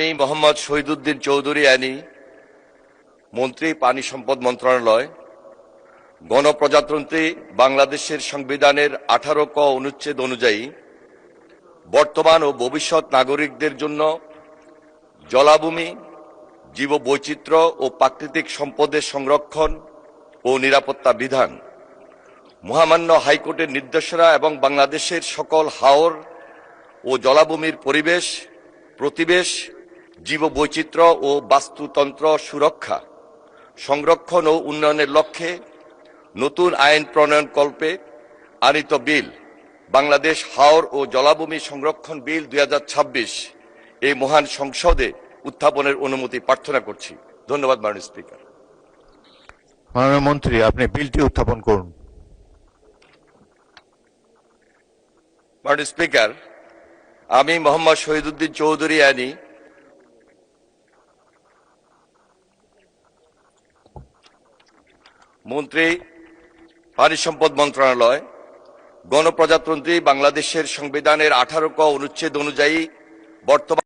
আমি মোহাম্মদ শহীদুদ্দিন চৌধুরী আনি, মন্ত্রী, পানি সম্পদ মন্ত্রণালয়। গণপ্রজাতন্ত্রী বাংলাদেশের সংবিধানের 18 ক অনুচ্ছেদ অনুযায়ী বর্তমান ও ভবিষ্যৎ নাগরিকদের জন্য জলাভূমি, জীববৈচিত্র্য ও প্রাকৃতিক সম্পদের সংরক্ষণ ও নিরাপত্তা বিধান, মহামান্য হাইকোর্টের নির্দেশনা এবং বাংলাদেশের সকল হাওর ও জলাভূমির পরিবেশ, প্রতিবেশ, জীববৈচিত্র্য ও বাস্তুতন্ত্র সুরক্ষা, সংরক্ষণ ও উন্নয়নের লক্ষ্যে নতুন আইন প্রণয়নকল্পে আনীত বিল বাংলাদেশ হাওর ও জলাভূমি সংরক্ষণ বিল 2026 এই মহান সংসদে উত্থাপনের অনুমতি প্রার্থনা করছি। ধন্যবাদ মাননীয় স্পিকার। মাননীয় মন্ত্রী, আপনি বিলটি উত্থাপন করুন। মাননীয় স্পিকার, আমি মোহাম্মদ শহীদুদ্দিন চৌধুরী আনি, মন্ত্রী, পানি সম্পদ মন্ত্রণালয়, গণপ্রজাতন্ত্রী বাংলাদেশের সংবিধানের 18 ক অনুচ্ছেদ অনুযায়ী বর্তমান